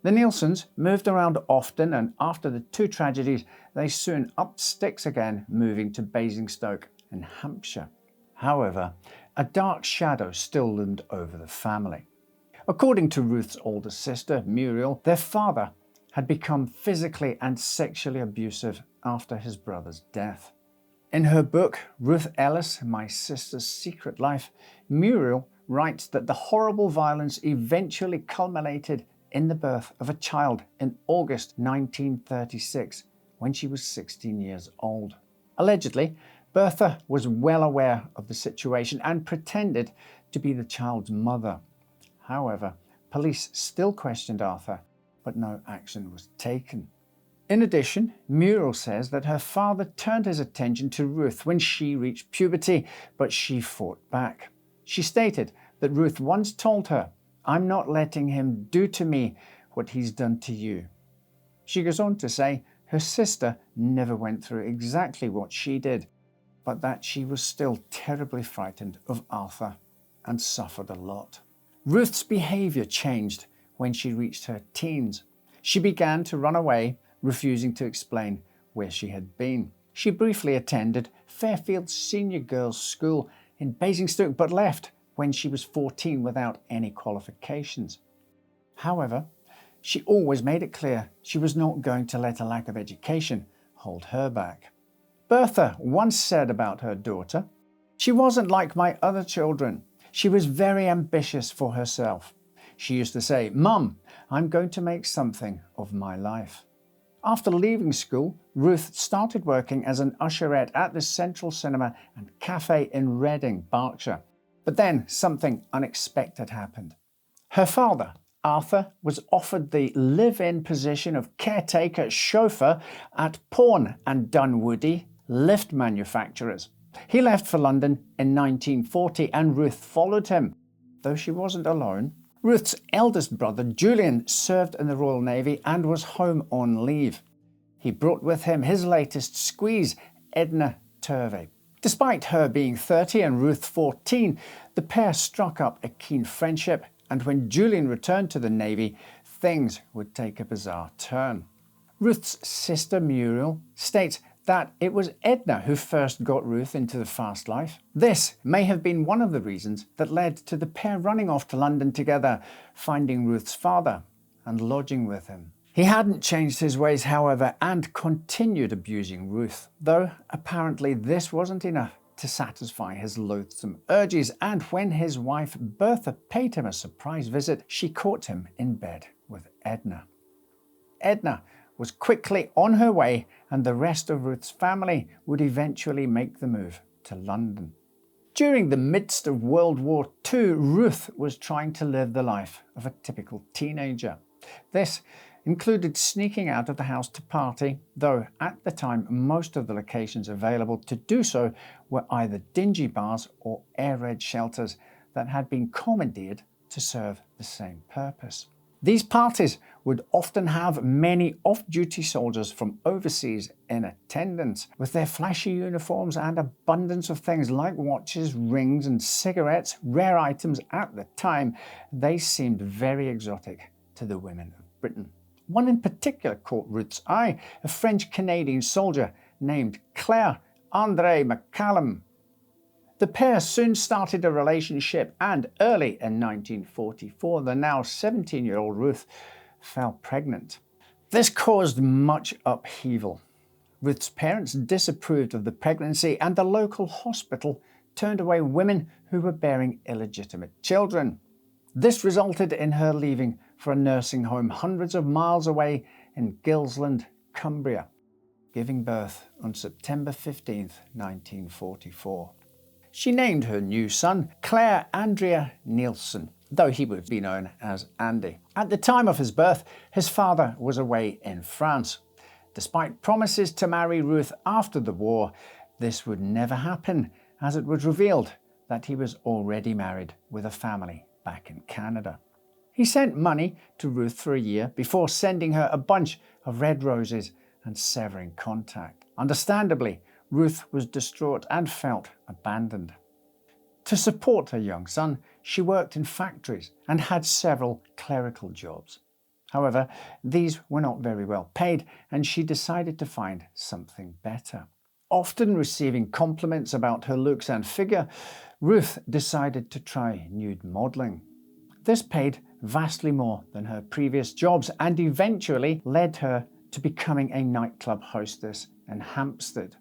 S1: The Nielsens moved around often, and after the 2 tragedies, they soon upped sticks again, moving to Basingstoke in Hampshire. However, a dark shadow still loomed over the family. According to Ruth's older sister, Muriel, their father had become physically and sexually abusive after his brother's death. In her book, Ruth Ellis, My Sister's Secret Life, Muriel writes that the horrible violence eventually culminated in the birth of a child in August 1936, when she was 16 years old. Allegedly, Bertha was well aware of the situation and pretended to be the child's mother. However, police still questioned Arthur, but no action was taken. In addition, Muriel says that her father turned his attention to Ruth when she reached puberty, but she fought back. She stated that Ruth once told her, "I'm not letting him do to me what he's done to you." She goes on to say her sister never went through exactly what she did, but that she was still terribly frightened of Arthur and suffered a lot. Ruth's behavior changed when she reached her teens. She began to run away, refusing to explain where she had been. She briefly attended Fairfield Senior Girls' School in Basingstoke, but left when she was 14 without any qualifications. However, she always made it clear she was not going to let a lack of education hold her back. Bertha once said about her daughter, "She wasn't like my other children. She was very ambitious for herself. She used to say, 'Mum, I'm going to make something of my life.'" After leaving school, Ruth started working as an usherette at the Central Cinema and Cafe in Reading, Berkshire. But then something unexpected happened. Her father, Arthur, was offered the live-in position of caretaker chauffeur at Pawn and Dunwoody lift manufacturers. He left for London in 1940 and Ruth followed him. Though she wasn't alone, Ruth's eldest brother, Julian, served in the Royal Navy and was home on leave. He brought with him his latest squeeze, Edna Turvey. Despite her being 30 and Ruth 14, the pair struck up a keen friendship, and when Julian returned to the Navy, things would take a bizarre turn. Ruth's sister Muriel states that it was Edna who first got Ruth into the fast life. This may have been one of the reasons that led to the pair running off to London together, finding Ruth's father and lodging with him. He hadn't changed his ways, however, and continued abusing Ruth, though apparently this wasn't enough to satisfy his loathsome urges, and when his wife Bertha paid him a surprise visit, she caught him in bed with Edna. Edna was quickly on her way, and the rest of Ruth's family would eventually make the move to London. During the midst of World War II, Ruth was trying to live the life of a typical teenager. This included sneaking out of the house to party, though at the time most of the locations available to do so were either dingy bars or air raid shelters that had been commandeered to serve the same purpose. These parties would often have many off-duty soldiers from overseas in attendance. With their flashy uniforms and abundance of things like watches, rings and cigarettes, rare items at the time, they seemed very exotic to the women of Britain. One in particular caught Ruth's eye, a French-Canadian soldier named Claire André McCallum. The pair soon started a relationship, and early in 1944, the now 17-year-old Ruth fell pregnant. This caused much upheaval. Ruth's parents disapproved of the pregnancy, and the local hospital turned away women who were bearing illegitimate children. This resulted in her leaving for a nursing home hundreds of miles away in Gilsland, Cumbria, giving birth on September 15, 1944. She named her new son Claire Andrea Nielsen, though he would be known as Andy. At the time of his birth, his father was away in France. Despite promises to marry Ruth after the war, this would never happen, as it was revealed that he was already married with a family back in Canada. He sent money to Ruth for a year before sending her a bunch of red roses and severing contact. Understandably, Ruth was distraught and felt abandoned. To support her young son, she worked in factories and had several clerical jobs. However, these were not very well paid, and she decided to find something better. Often receiving compliments about her looks and figure, Ruth decided to try nude modelling. This paid vastly more than her previous jobs and eventually led her to becoming a nightclub hostess in Hampstead.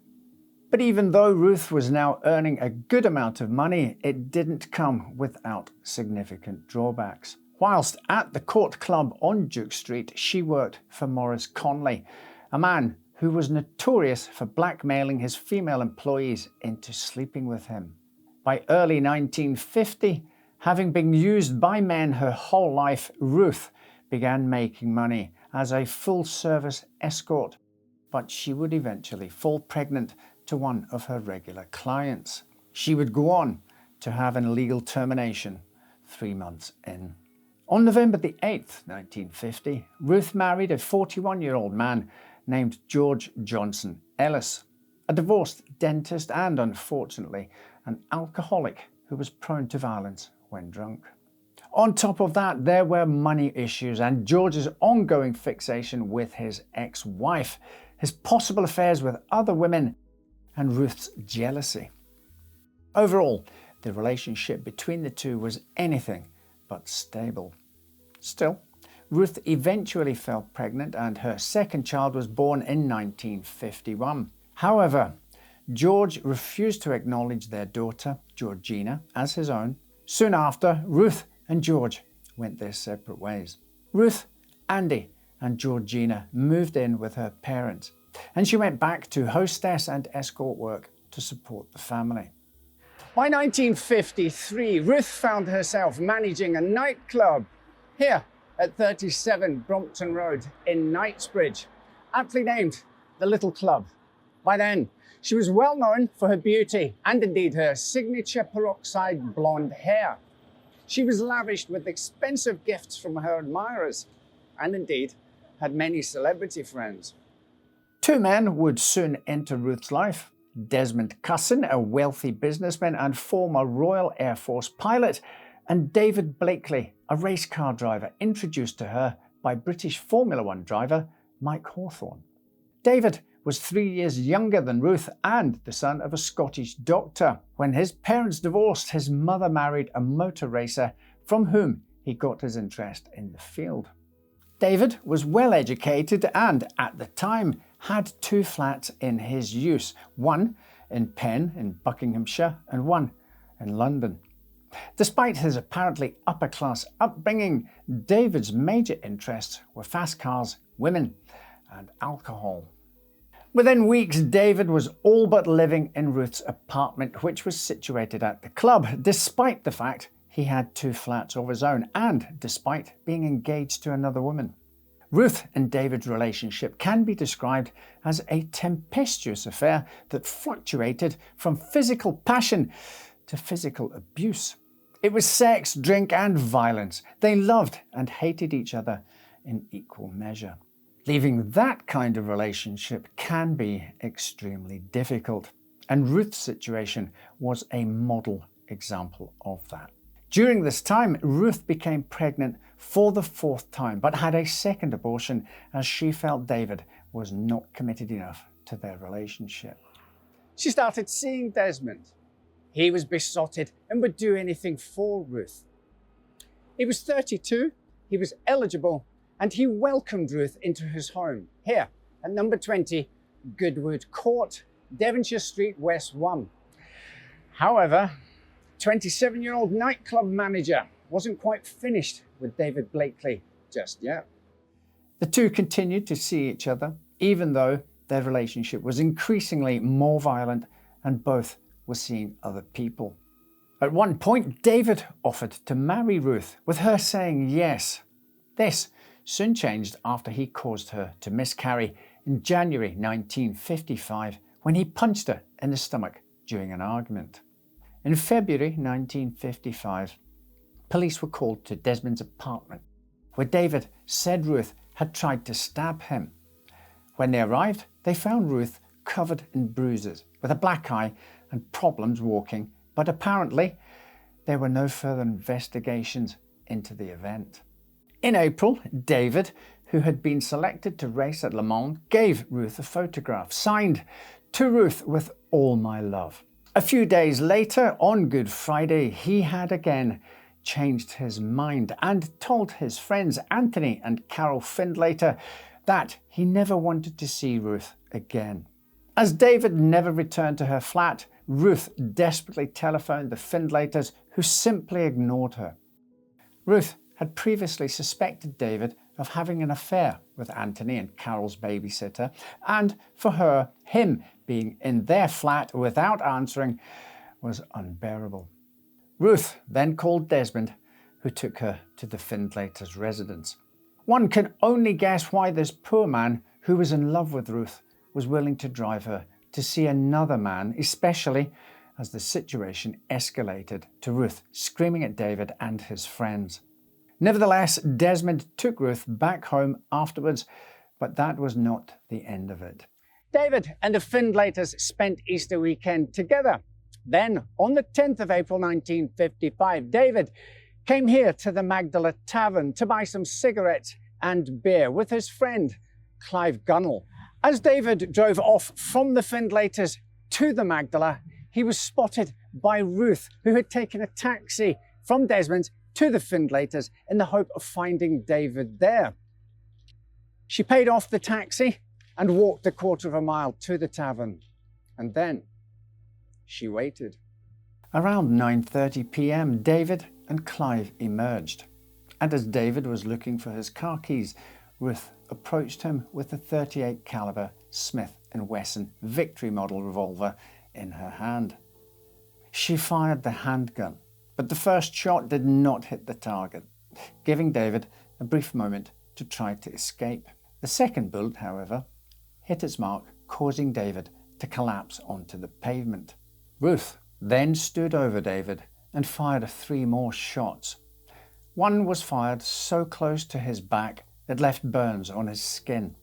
S1: But even though Ruth was now earning a good amount of money, it didn't come without significant drawbacks. Whilst at the Court Club on Duke Street, she worked for Maurice Conley, a man who was notorious for blackmailing his female employees into sleeping with him. By early 1950, having been used by men her whole life, Ruth began making money as a full-service escort, but she would eventually fall pregnant to one of her regular clients. She would go on to have an illegal termination 3 months in. On November the 8th, 1950, Ruth married a 41-year-old man named George Johnson Ellis, a divorced dentist and, unfortunately, an alcoholic who was prone to violence when drunk. On top of that, there were money issues and George's ongoing fixation with his ex-wife, his possible affairs with other women, and Ruth's jealousy. Overall, the relationship between the two was anything but stable. Still, Ruth eventually fell pregnant and her second child was born in 1951. However, George refused to acknowledge their daughter, Georgina, as his own. Soon after, Ruth and George went their separate ways. Ruth, Andy, and Georgina moved in with her parents, and she went back to hostess and escort work to support the family. By 1953, Ruth found herself managing a nightclub here at 37 Brompton Road in Knightsbridge, aptly named the Little Club. By then, she was well known for her beauty and indeed her signature peroxide blonde hair. She was lavished with expensive gifts from her admirers and indeed had many celebrity friends. Two men would soon enter Ruth's life. Desmond Cusson, a wealthy businessman and former Royal Air Force pilot, and David Blakely, a race car driver introduced to her by British Formula One driver Mike Hawthorne. David was 3 years younger than Ruth and the son of a Scottish doctor. When his parents divorced, his mother married a motor racer from whom he got his interest in the field. David was well educated and, at the time, had 2 flats in his use, one in Penn in Buckinghamshire and one in London. Despite his apparently upper-class upbringing, David's major interests were fast cars, women, and alcohol. Within weeks, David was all but living in Ruth's apartment, which was situated at the club, despite the fact he had 2 flats of his own and despite being engaged to another woman. Ruth and David's relationship can be described as a tempestuous affair that fluctuated from physical passion to physical abuse. It was sex, drink, and violence. They loved and hated each other in equal measure. Leaving that kind of relationship can be extremely difficult, and Ruth's situation was a model example of that. During this time, Ruth became pregnant for the 4th time, but had a second abortion as she felt David was not committed enough to their relationship. She started seeing Desmond. He was besotted and would do anything for Ruth. He was 32, he was eligible, and he welcomed Ruth into his home, here at number 20 Goodwood Court, Devonshire Street, West 1. However, 27-year-old nightclub manager wasn't quite finished with David Blakely just yet. The two continued to see each other, even though their relationship was increasingly more violent and both were seeing other people. At one point, David offered to marry Ruth, with her saying yes. This soon changed after he caused her to miscarry in January 1955 when he punched her in the stomach during an argument. In February 1955, police were called to Desmond's apartment, where David said Ruth had tried to stab him. When they arrived, they found Ruth covered in bruises, with a black eye and problems walking, but apparently there were no further investigations into the event. In April, David, who had been selected to race at Le Mans, gave Ruth a photograph signed "To Ruth with all my love." A few days later, on Good Friday, he had again changed his mind and told his friends Anthony and Carol Findlater that he never wanted to see Ruth again. As David never returned to her flat, Ruth desperately telephoned the Findlaters, who simply ignored her. Ruth had previously suspected David of having an affair with Anthony and Carol's babysitter, and for her, him being in their flat without answering was unbearable. Ruth then called Desmond, who took her to the Findlaters' residence. One can only guess why this poor man, who was in love with Ruth, was willing to drive her to see another man, especially as the situation escalated to Ruth screaming at David and his friends. Nevertheless, Desmond took Ruth back home afterwards, but that was not the end of it. David and the Findlaters spent Easter weekend together. Then, on the 10th of April 1955, David came here to the Magdala Tavern to buy some cigarettes and beer with his friend, Clive Gunnell. As David drove off from the Findlaters to the Magdala, he was spotted by Ruth, who had taken a taxi from Desmond's to the Findlaters in the hope of finding David there. She paid off the taxi and walked a quarter of a mile to the tavern. And then she waited. Around 9:30 p.m, David and Clive emerged. And as David was looking for his car keys, Ruth approached him with a .38 caliber Smith & Wesson Victory model revolver in her hand. She fired the handgun, but the first shot did not hit the target, giving David a brief moment to try to escape. The second bullet, however, hit its mark, causing David to collapse onto the pavement. Ruth then stood over David and fired 3 more shots. One was fired so close to his back it left burns on his skin.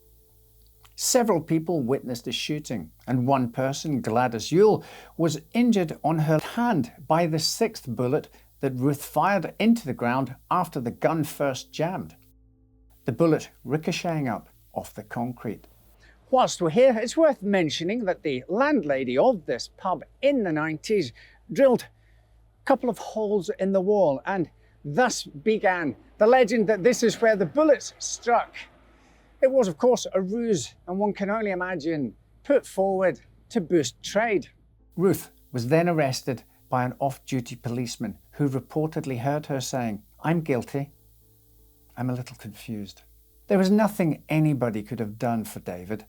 S1: Several people witnessed the shooting, and one person, Gladys Yule, was injured on her hand by the 6th bullet that Ruth fired into the ground after the gun first jammed, the bullet ricocheting up off the concrete. Whilst we're here, it's worth mentioning that the landlady of this pub in the 90s drilled a couple of holes in the wall, and thus began the legend that this is where the bullets struck. It was, of course, a ruse, and one can only imagine put forward to boost trade. Ruth was then arrested by an off-duty policeman who reportedly heard her saying, "I'm guilty. I'm a little confused." There was nothing anybody could have done for David.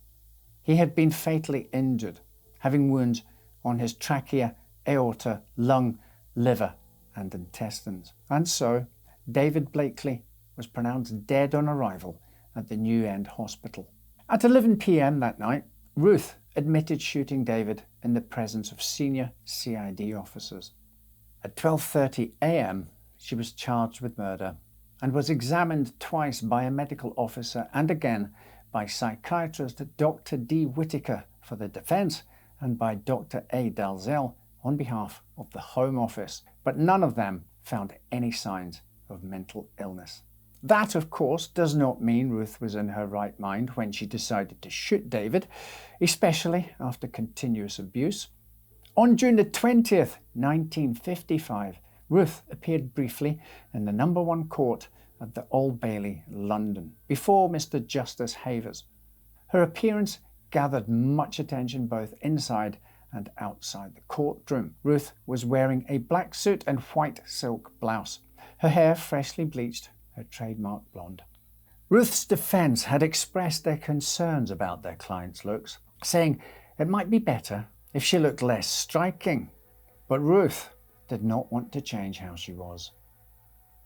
S1: He had been fatally injured, having wounds on his trachea, aorta, lung, liver and intestines. And so David Blakely was pronounced dead on arrival at the New End Hospital. At 11 p.m. that night, Ruth admitted shooting David in the presence of senior CID officers. At 12:30 a.m. she was charged with murder and was examined twice by a medical officer and again by psychiatrist Dr. D. Whitaker for the defence and by Dr. A. Dalzell on behalf of the Home Office, but none of them found any signs of mental illness. That, of course, does not mean Ruth was in her right mind when she decided to shoot David, especially after continuous abuse. On June the 20th, 1955, Ruth appeared briefly in the No. 1 Court at the Old Bailey, London, before Mr. Justice Havers. Her appearance gathered much attention both inside and outside the courtroom. Ruth was wearing a black suit and white silk blouse, her hair freshly bleached, her trademark blonde. Ruth's defence had expressed their concerns about their client's looks, saying it might be better if she looked less striking. But Ruth did not want to change how she was.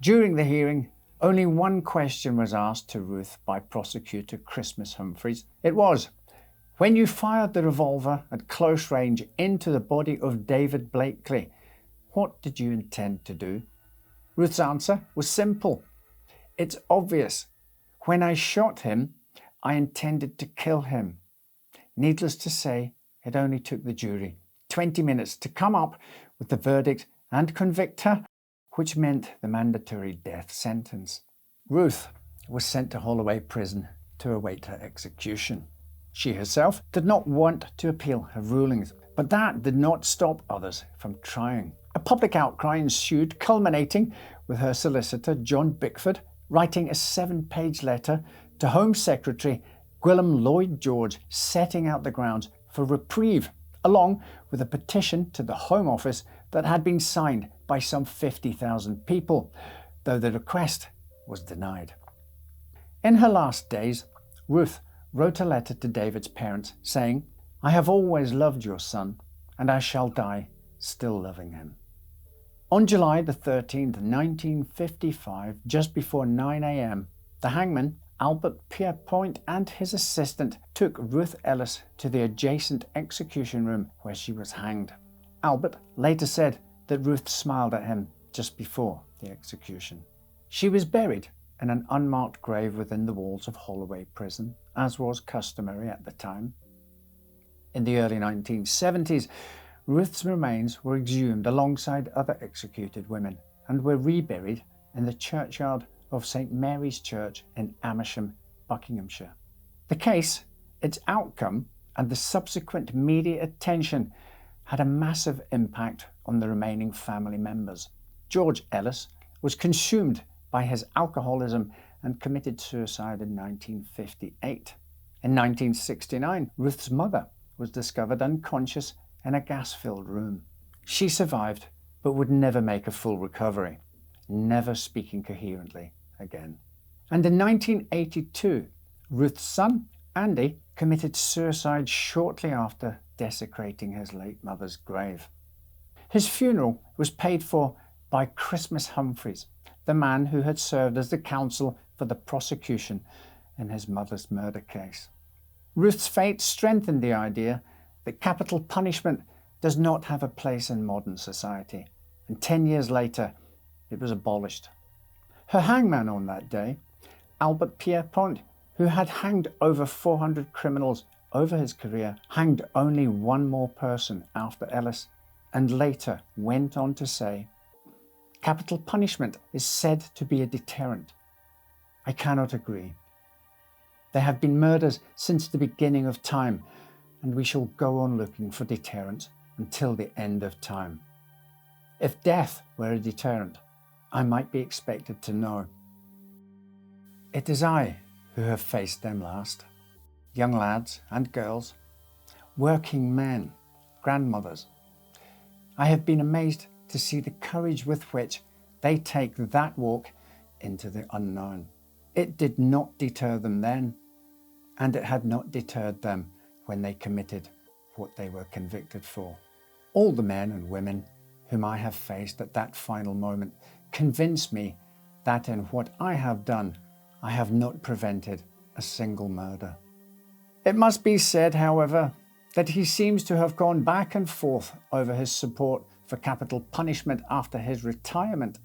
S1: During the hearing, only one question was asked to Ruth by prosecutor Christmas Humphreys. It was, "When you fired the revolver at close range into the body of David Blakely, what did you intend to do?" Ruth's answer was simple. "It's obvious. When I shot him, I intended to kill him." Needless to say, it only took the jury 20 minutes to come up with the verdict and convict her, which meant the mandatory death sentence. Ruth was sent to Holloway Prison to await her execution. She herself did not want to appeal her rulings, but that did not stop others from trying. A public outcry ensued, culminating with her solicitor, John Bickford, writing a 7-page letter to Home Secretary Gwilym Lloyd George setting out the grounds for reprieve, along with a petition to the Home Office that had been signed by some 50,000 people, though the request was denied. In her last days, Ruth wrote a letter to David's parents saying, "I have always loved your son, and I shall die still loving him." On July the 13th, 1955, just before 9 a.m., the hangman, Albert Pierpoint, and his assistant took Ruth Ellis to the adjacent execution room where she was hanged. Albert later said that Ruth smiled at him just before the execution. She was buried in an unmarked grave within the walls of Holloway Prison, as was customary at the time. In the early 1970s, Ruth's remains were exhumed alongside other executed women and were reburied in the churchyard of St. Mary's Church in Amersham, Buckinghamshire. The case, its outcome, and the subsequent media attention had a massive impact on the remaining family members. George Ellis was consumed by his alcoholism and committed suicide in 1958. In 1969, Ruth's mother was discovered unconscious in a gas-filled room. She survived, but would never make a full recovery, never speaking coherently again. And in 1982, Ruth's son, Andy, committed suicide shortly after desecrating his late mother's grave. His funeral was paid for by Christmas Humphreys, the man who had served as the counsel for the prosecution in his mother's murder case. Ruth's fate strengthened the idea that capital punishment does not have a place in modern society, and 10 years later it was abolished. Her hangman on that day, Albert Pierpoint, who had hanged over 400 criminals over his career, hanged only one more person after Ellis, and later went on to say, "Capital punishment is said to be a deterrent. I cannot agree. There have been murders since the beginning of time, and we shall go on looking for deterrents until the end of time. If death were a deterrent, I might be expected to know. It is I who have faced them last. Young lads and girls, working men, grandmothers. I have been amazed to see the courage with which they take that walk into the unknown. It did not deter them then, and it had not deterred them when they committed what they were convicted for. All the men and women whom I have faced at that final moment convince me that in what I have done, I have not prevented a single murder. It must be said, however, that he seems to have gone back and forth over his support for capital punishment after his retirement.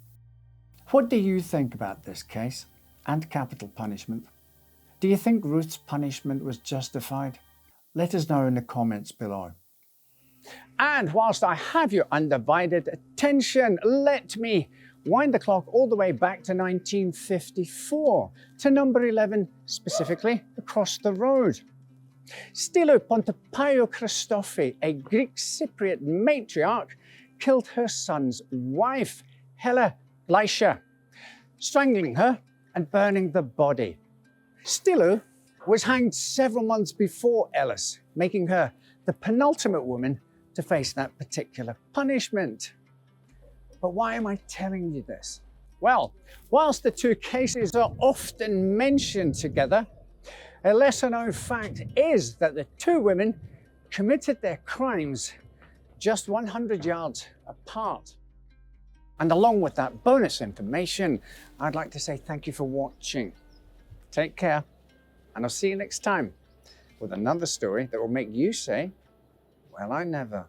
S1: What do you think about this case and capital punishment? Do you think Ruth's punishment was justified? Let us know in the comments below. And whilst I have your undivided attention, let me wind the clock all the way back to 1954, to number 11 specifically, across the road. Stilo Pontopaio Christofi, a Greek Cypriot matriarch, killed her son's wife, Hella Lycia, strangling her and burning the body. Stilo was hanged several months before Ellis, making her the penultimate woman to face that particular punishment. But why am I telling you this? Well, whilst the two cases are often mentioned together, a lesser known fact is that the two women committed their crimes just 100 yards apart. And along with that bonus information, I'd like to say thank you for watching. Take care, and I'll see you next time with another story that will make you say, well, I never.